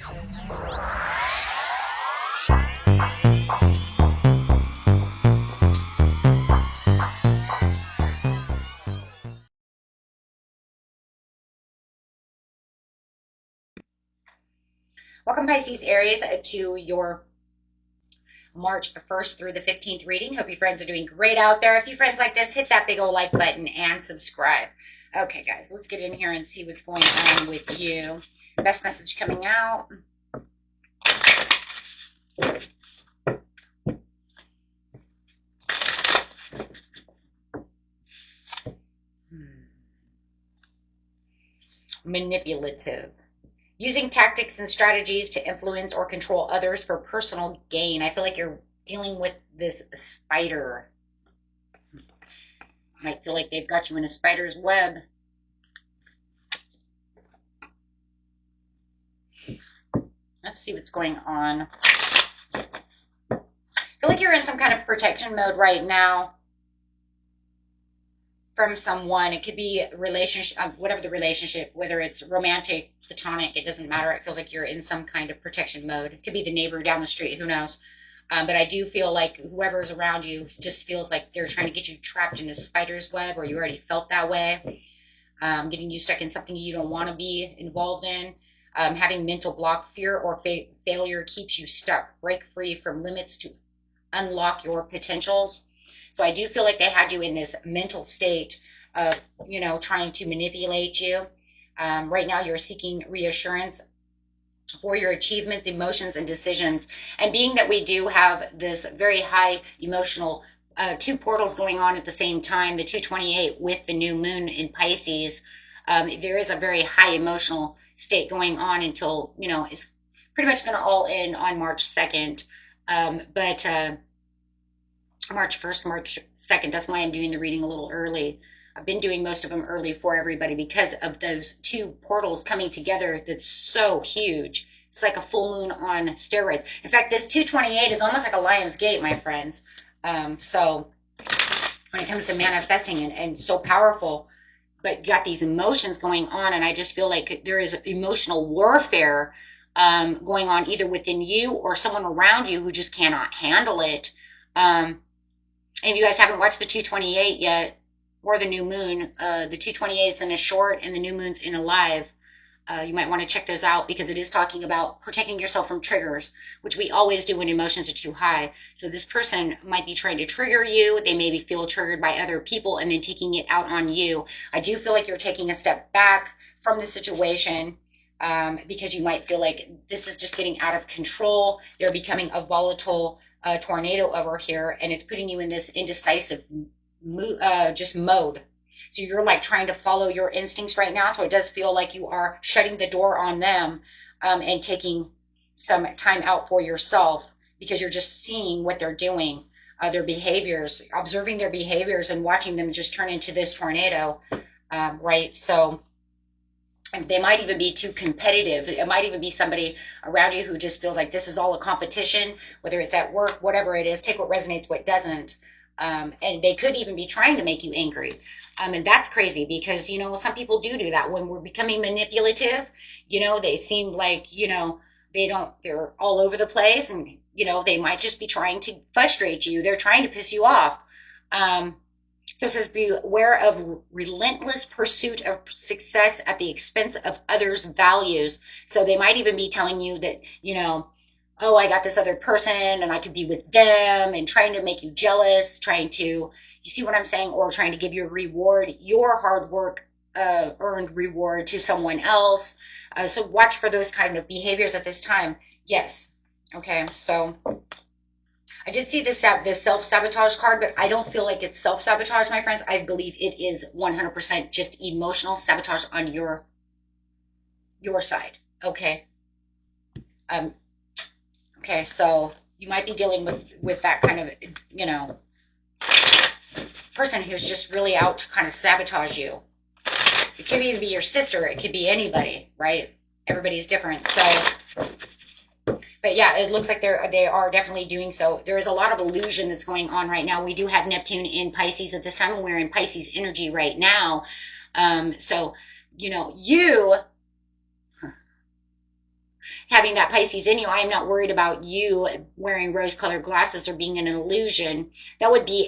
Welcome, Pisces, Aries, to your March 1st through the 15th reading. Hope your friends are doing great out there. If you friends like this, hit that big old like button and subscribe. Okay, guys, let's get in here and see what's going on with you. Best message coming out. Manipulative. Using tactics and strategies to influence or control others for personal gain. I feel like you're dealing with this spider. I feel like they've got you in a spider's web. Let's see what's going on. I feel like you're in some kind of protection mode right now from someone. It could be a relationship, whatever the relationship, whether it's romantic, platonic, it doesn't matter. It feels like you're in some kind of protection mode. It could be the neighbor down the street, who knows. But I do feel like whoever's around you just feels like they're trying to get you trapped in a spider's web, or you already felt that way. Getting you stuck in something you don't want to be involved in. Having mental block, fear or failure keeps you stuck. Break free from limits to unlock your potentials. So I do feel like they had you in this mental state of, trying to manipulate you. Right now you're seeking reassurance for your achievements, emotions, and decisions. And being that we do have this very high emotional two portals going on at the same time, the 228 with the new moon in Pisces, there is a very high emotional state going on until, it's pretty much going to all end on March 2nd. But March 1st, March 2nd, that's why I'm doing the reading a little early. I've been doing most of them early for everybody because of those two portals coming together. That's so huge. It's like a full moon on steroids. In fact, this 228 is almost like a lion's gate, my friends. So when it comes to manifesting and so powerful, but you got these emotions going on, and I just feel like there is emotional warfare going on either within you or someone around you who just cannot handle it. And if you guys haven't watched the 228 yet, or the new moon, the 228 is in a short and the new moon's in a live. You might want to check those out because it is talking about protecting yourself from triggers, which we always do when emotions are too high. So this person might be trying to trigger you. They maybe feel triggered by other people and then taking it out on you. I do feel like you're taking a step back from the situation because you might feel like this is just getting out of control. They're becoming a volatile tornado over here, and it's putting you in this indecisive mode. So you're like trying to follow your instincts right now. So it does feel like you are shutting the door on them and taking some time out for yourself because you're just seeing what they're doing, their behaviors, observing their behaviors and watching them just turn into this tornado, right? So they might even be too competitive. It might even be somebody around you who just feels like this is all a competition, whether it's at work, whatever it is. Take what resonates, what doesn't. And they could even be trying to make you angry. And that's crazy because, some people do that when we're becoming manipulative. They seem like, they're all over the place and, they might just be trying to frustrate you. They're trying to piss you off. So it says, beware of relentless pursuit of success at the expense of others' values. So they might even be telling you that, oh, I got this other person and I could be with them, and trying to make you jealous, you see what I'm saying? Or trying to give you a reward, your hard work, earned reward to someone else. So watch for those kind of behaviors at this time. Yes. Okay. So I did see this self-sabotage card, but I don't feel like it's self-sabotage, my friends. I believe it is 100% just emotional sabotage on your side. Okay. Okay, so you might be dealing with that kind of, person who's just really out to kind of sabotage you. It could even be your sister. It could be anybody, right? Everybody's different. So, but yeah, it looks like they are definitely doing so. There is a lot of illusion that's going on right now. We do have Neptune in Pisces at this time, and we're in Pisces energy right now. So, having that Pisces in you, I am not worried about you wearing rose-colored glasses or being in an illusion. That would be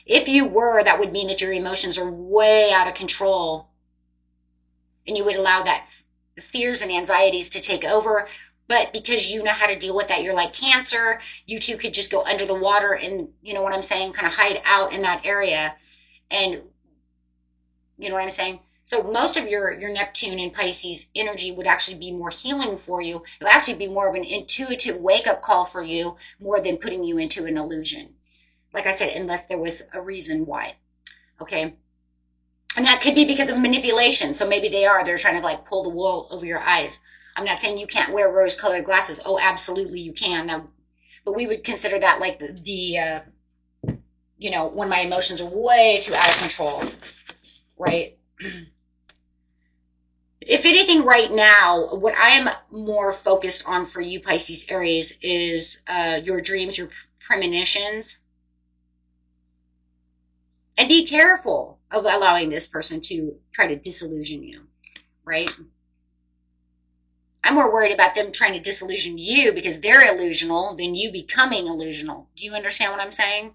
if you were, that would mean that your emotions are way out of control and you would allow that fears and anxieties to take over. But because you know how to deal with that, you're like Cancer, you two could just go under the water and, you know what I'm saying, kind of hide out in that area. And you know what I'm saying? So most of your Neptune and Pisces energy would actually be more healing for you. It would actually be more of an intuitive wake-up call for you more than putting you into an illusion. Like I said, unless there was a reason why. Okay? And that could be because of manipulation. So maybe they're trying to like pull the wool over your eyes. I'm not saying you can't wear rose-colored glasses. Oh, absolutely you can. But we would consider that like the you know, when my emotions are way too out of control. Right? If anything right now, what I am more focused on for you, Pisces, Aries, is your dreams, your premonitions. And be careful of allowing this person to try to disillusion you, right? I'm more worried about them trying to disillusion you because they're illusional than you becoming illusional. Do you understand what I'm saying?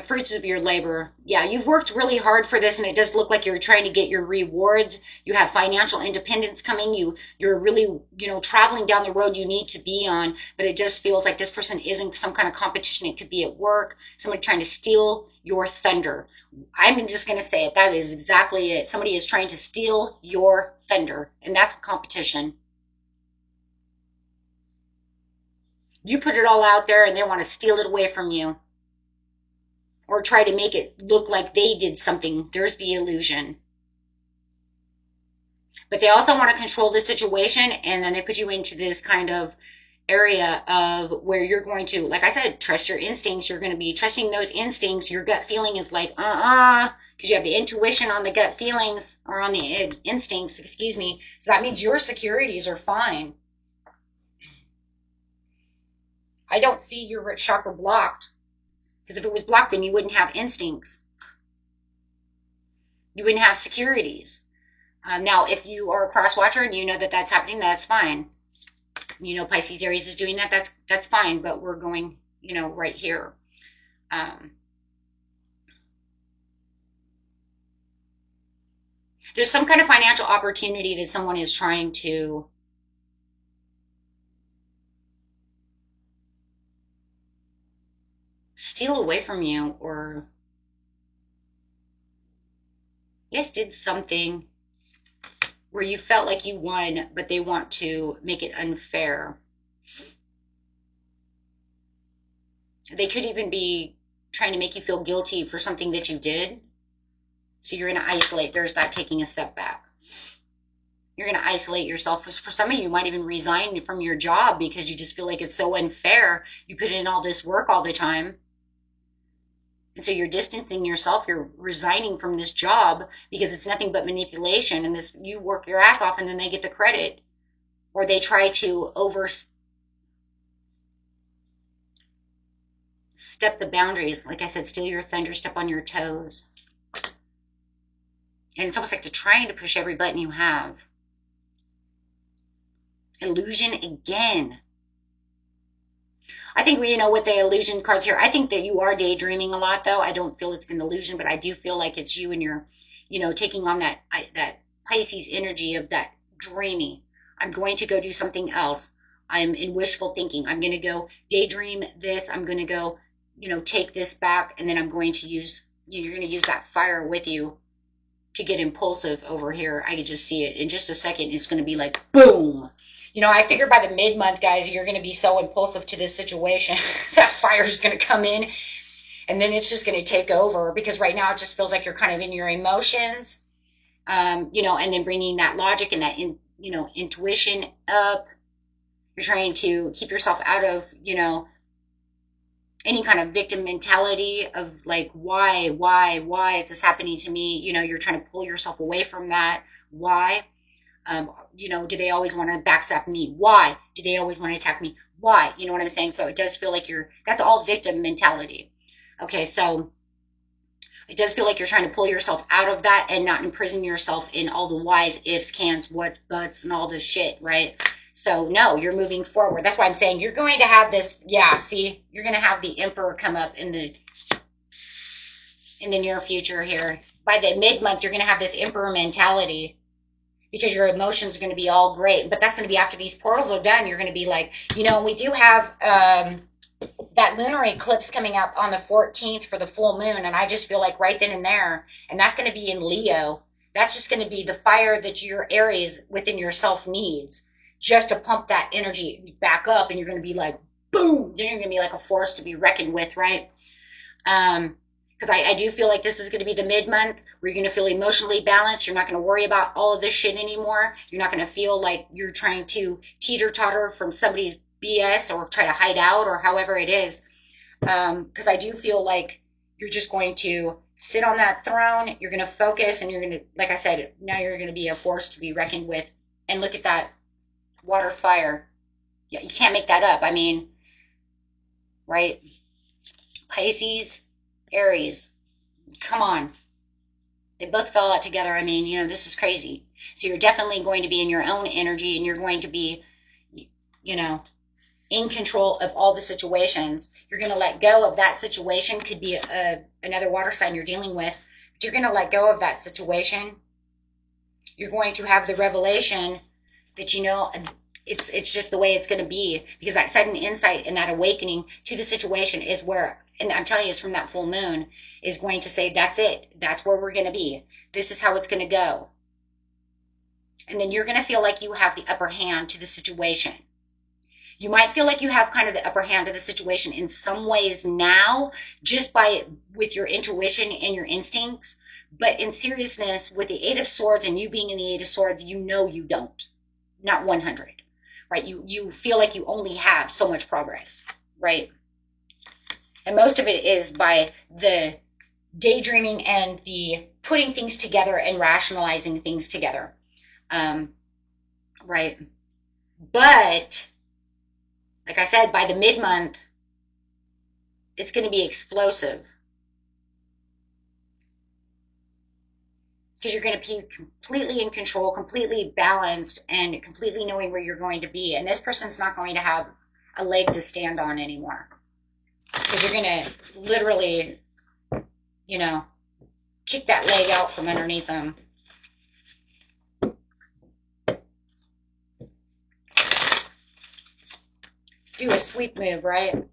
Fruits of your labor. Yeah, you've worked really hard for this, and it does look like you're trying to get your rewards. You have financial independence coming. You're really, you know, traveling down the road you need to be on, but it just feels like this person isn't some kind of competition. It could be at work, somebody trying to steal your thunder. I'm just going to say it. That is exactly it. Somebody is trying to steal your thunder, and that's competition. You put it all out there, and they want to steal it away from you. Or try to make it look like they did something. There's the illusion. But they also want to control the situation, and then they put you into this kind of area of where you're going to, like I said, trust your instincts. You're going to be trusting those instincts. Your gut feeling is like, because you have the intuition on the gut feelings, or on the instincts, excuse me. So that means your securities are fine. I don't see your root chakra blocked. Because if it was blocked, then you wouldn't have instincts. You wouldn't have securities. Now, if you are a cross watcher and you know that that's happening, that's fine. You know, Pisces Aries is doing that, that's fine. But we're going, you know, right here. There's some kind of financial opportunity that someone is trying to steal away from you, or yes, did something where you felt like you won, but they want to make it unfair. They could even be trying to make you feel guilty for something that you did. So you're going to isolate. There's that taking a step back. You're going to isolate yourself. For some of you, you might even resign from your job because you just feel like it's so unfair. You put in all this work all the time. And so you're distancing yourself, you're resigning from this job because it's nothing but manipulation, and this, you work your ass off and then they get the credit. Or they try to overstep the boundaries. Like I said, steal your thunder, step on your toes. And it's almost like they're trying to push every button you have. Illusion again. I think, you know, with the illusion cards here, I think that you are daydreaming a lot, though. I don't feel it's an illusion, but I do feel like it's you and you're, you know, taking on that Pisces energy of that dreamy. I'm going to go do something else. I'm in wishful thinking. I'm going to go daydream this. I'm going to go, you know, take this back, and then I'm going to use, you're going to use that fire with you to get impulsive over here. I can just see it. In just a second, it's going to be like, boom. You know, I figure by the mid-month, guys, you're going to be so impulsive to this situation. That fire's going to come in, and then it's just going to take over, because right now it just feels like you're kind of in your emotions, you know, and then bringing that logic and that, you know, intuition up. You're trying to keep yourself out of, you know, any kind of victim mentality of like, why is this happening to me? You know, you're trying to pull yourself away from that. Why? You know, do they always want to backstab me? Why? Do they always want to attack me? Why? You know what I'm saying? So it does feel like that's all victim mentality. Okay, so It does feel like you're trying to pull yourself out of that and not imprison yourself in all the whys, ifs, cans, whats, buts, and all this shit, right? So no, you're moving forward. That's why I'm saying you're going to have this. Yeah, see, you're going to have the Emperor come up in the near future here. By the mid-month, you're going to have this Emperor mentality because your emotions are going to be all great. But that's going to be after these portals are done. You're going to be like, you know, we do have that lunar eclipse coming up on the 14th for the full moon. And I just feel like right then and there, and that's going to be in Leo. That's just going to be the fire that your Aries within yourself needs just to pump that energy back up. And you're going to be like, boom. Then you're going to be like a force to be reckoned with, right? Because I do feel like this is going to be the mid-month where you're going to feel emotionally balanced. You're not going to worry about all of this shit anymore. You're not going to feel like you're trying to teeter-totter from somebody's BS or try to hide out or however it is. Because I do feel like you're just going to sit on that throne. You're going to focus and you're going to, like I said, now you're going to be a force to be reckoned with. And look at that water fire. Yeah, you can't make that up. I mean, right? Pisces, Aries, come on. They both fell out together. I mean, you know, this is crazy. So you're definitely going to be in your own energy and you're going to be, you know, in control of all the situations. You're going to let go of that situation. Could be another water sign you're dealing with. But you're going to let go of that situation. You're going to have the revelation that, you know, it's just the way it's going to be. Because that sudden insight and that awakening to the situation is where, and I'm telling you, it's from that full moon, is going to say, that's it. That's where we're going to be. This is how it's going to go. And then you're going to feel like you have the upper hand to the situation. You might feel like you have kind of the upper hand to the situation in some ways now, just with your intuition and your instincts. But in seriousness, with the Eight of Swords and you being in the Eight of Swords, you know you don't. Not 100, right? You feel like you only have so much progress, right? And most of it is by the daydreaming and the putting things together and rationalizing things together, right? But like I said, by the mid-month, it's going to be explosive. Because you're going to be completely in control, completely balanced, and completely knowing where you're going to be. And this person's not going to have a leg to stand on anymore. Because you're going to literally, you know, kick that leg out from underneath them. Do a sweep move, right?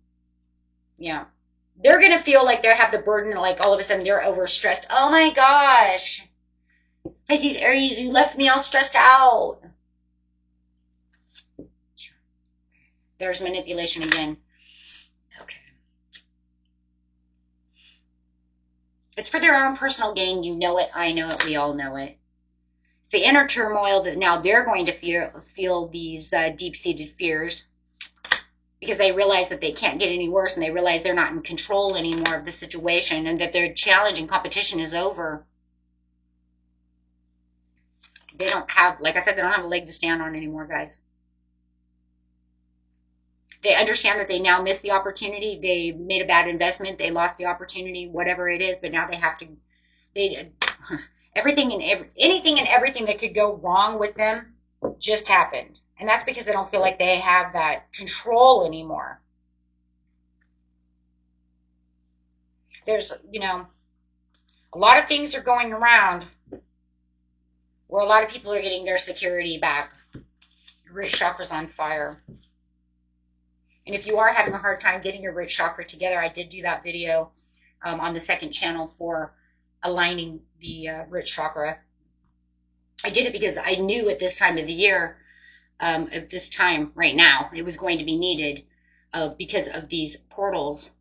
Yeah. They're going to feel like they have the burden, like all of a sudden they're overstressed. Oh my gosh. Pisces, Aries, you left me all stressed out. There's manipulation again. Okay. It's for their own personal gain. You know it. I know it. We all know it. It's the inner turmoil that now they're going to feel these deep-seated fears because they realize that they can't get any worse and they realize they're not in control anymore of the situation and that their challenge and competition is over. They don't have, like I said, they don't have a leg to stand on anymore, guys. They understand that they now missed the opportunity. They made a bad investment. They lost the opportunity, whatever it is. But now they have to, anything and everything that could go wrong with them just happened. And that's because they don't feel like they have that control anymore. There's, you know, a lot of things are going around where a lot of people are getting their security back. Your root chakra's on fire. And if you are having a hard time getting your root chakra together, I did do that video on the second channel for aligning the root chakra. I did it because I knew at this time of the year, at this time right now, it was going to be needed because of these portals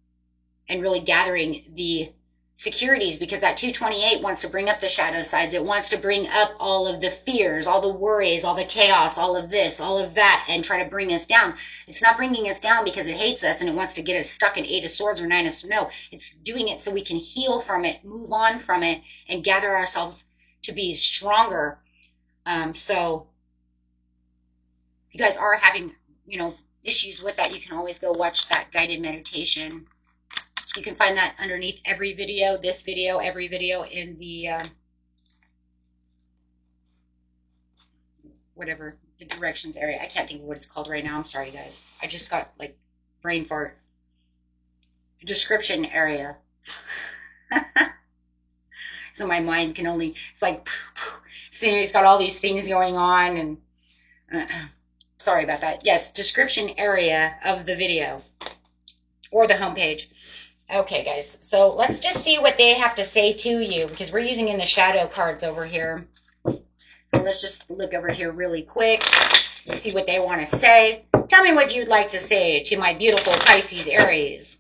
and really gathering the securities, because that 228 wants to bring up the shadow sides. It wants to bring up all of the fears, all the worries, all the chaos, all of this, all of that, and try to bring us down. It's not bringing us down because it hates us and it wants to get us stuck in Eight of Swords or Nine of Swords. No, it's doing it so we can heal from it, move on from it, and gather ourselves to be stronger. So if you guys are having, you know, issues with that, you can always go watch that guided meditation. You can find that underneath every video, this video, every video in the whatever, the directions area. I can't think of what it's called right now. I'm sorry, guys. I just got like brain fart. Description area. So my mind can only, it's like, so it's got all these things going on, and sorry about that. Yes, description area of the video or the homepage. Okay, guys, so let's just see what they have to say to you, because we're using in the shadow cards over here. So let's just look over here really quick and see what they want to say. Tell me what you'd like to say to my beautiful Pisces Aries.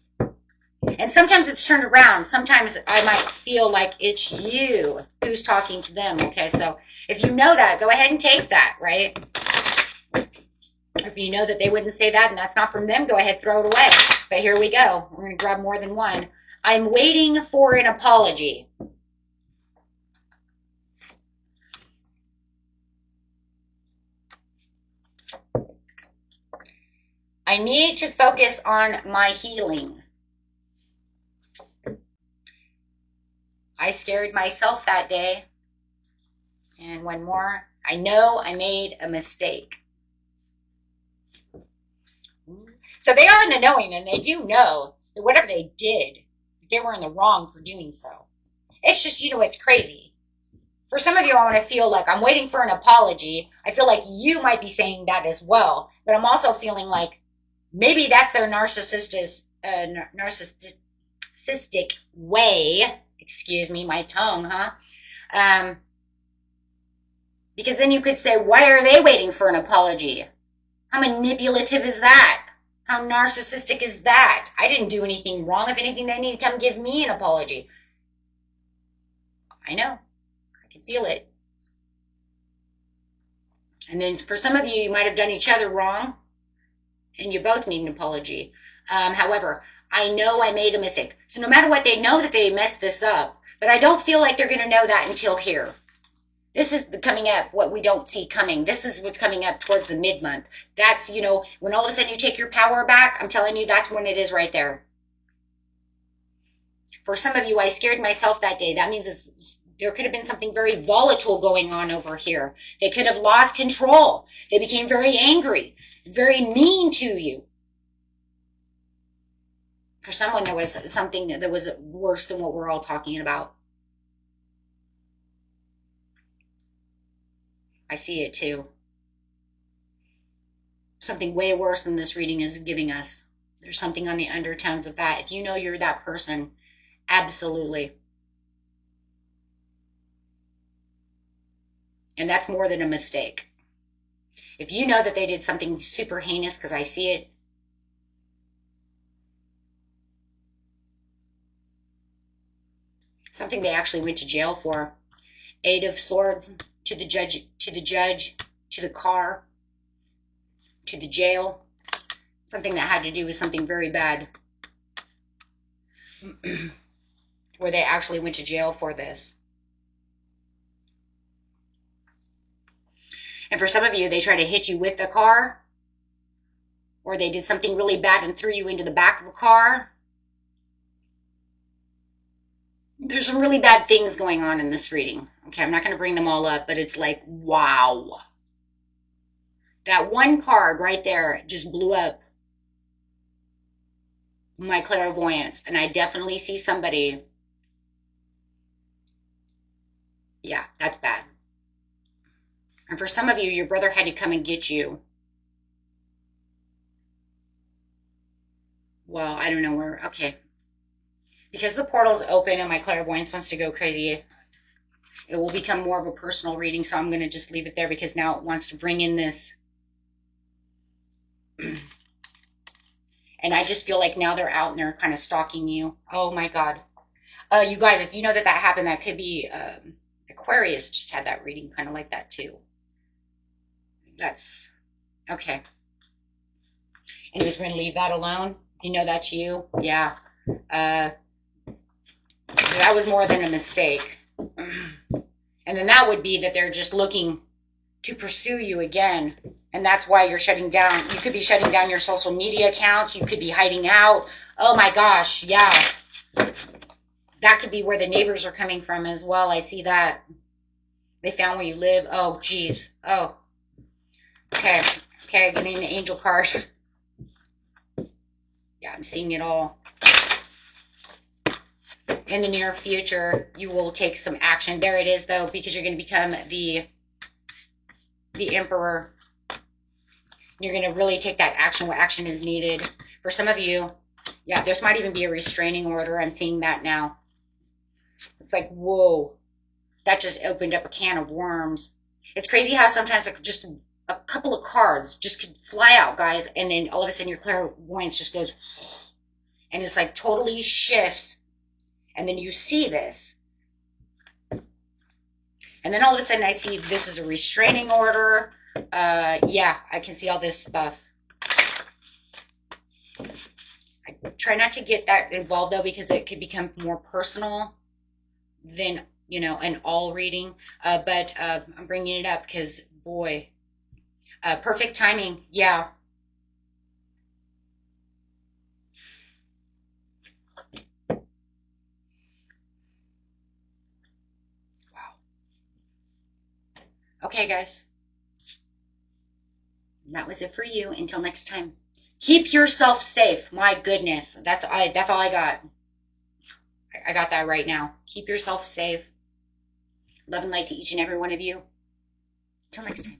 And sometimes it's turned around. Sometimes I might feel like it's you who's talking to them. Okay, so if you know that, go ahead and take that, right? If you know that they wouldn't say that and that's not from them, go ahead, throw it away. But here we go. We're going to grab more than one. I'm waiting for an apology. I need to focus on my healing. I scared myself that day. And one more. I know I made a mistake. So they are in the knowing, and they do know that whatever they did, they were in the wrong for doing so. It's just, you know, it's crazy. For some of you, I want to feel like I'm waiting for an apology. I feel like you might be saying that as well. But I'm also feeling like maybe that's their narcissistic way. Excuse me, my tongue, huh? Because then you could say, why are they waiting for an apology? How manipulative is that? How narcissistic is that? I didn't do anything wrong. If anything, they need to come give me an apology. I know. I can feel it. And then for some of you, you might have done each other wrong, and you both need an apology. However, I know I made a mistake. So no matter what, they know that they messed this up, but I don't feel like they're going to know that until here. This is coming up, what we don't see coming. This is what's coming up towards the mid-month. That's, you know, when all of a sudden you take your power back, I'm telling you, that's when it is right there. For some of you, I scared myself that day. That means there could have been something very volatile going on over here. They could have lost control. They became very angry, very mean to you. For someone, there was something that was worse than what we're all talking about. I see it too. Something way worse than this reading is giving us. There's something on the undertones of that. If you know you're that person, absolutely. And that's more than a mistake. If you know that they did something super heinous, because I see it, something they actually went to jail for. 8 of Swords, to the judge, to the car, to the jail. Something that had to do with something very bad. Where they actually went to jail for this. And for some of you, they try to hit you with the car. Or they did something really bad and threw you into the back of a car. There's some really bad things going on in this reading. Okay, I'm not going to bring them all up, but it's like, wow. That one card right there just blew up my clairvoyance. And I definitely see somebody. Yeah, that's bad. And for some of you, your brother had to come and get you. Well, I don't know where. Okay. Because the portal's open and my clairvoyance wants to go crazy, it will become more of a personal reading, so I'm going to just leave it there because now it wants to bring in this. And I just feel like now they're out and they're kind of stalking you. Oh my God. You guys, if you know that happened, that could be Aquarius just had that reading kind of like that too. That's okay. Anyways, we're going to leave that alone. You know that's you. Yeah. That was more than a mistake. And then that would be that they're just looking to pursue you again. And that's why you're shutting down. You could be shutting down your social media accounts. You could be hiding out. Oh my gosh, yeah. That could be where the neighbors are coming from as well. I see that. They found where you live. Oh, geez. Oh, okay. Okay, getting an angel card. Yeah, I'm seeing it all. In the near future, you will take some action. There it is, though, because you're going to become the emperor. You're going to really take that action, what action is needed. For some of you, yeah, this might even be a restraining order. I'm seeing that now. It's like, whoa, that just opened up a can of worms. It's crazy how sometimes like just a couple of cards just could fly out, guys, and then all of a sudden your clairvoyance just goes, and it's like totally shifts, and then you see this. And then all of a sudden I see this is a restraining order. Yeah, I can see all this stuff. I try not to get that involved, though, because it could become more personal than, you know, an all reading. But I'm bringing it up because, boy, perfect timing. Yeah. Wow. Okay, guys. And that was it for you. Until next time. Keep yourself safe. My goodness. That's all I got. I got that right now. Keep yourself safe. Love and light to each and every one of you. Till next time.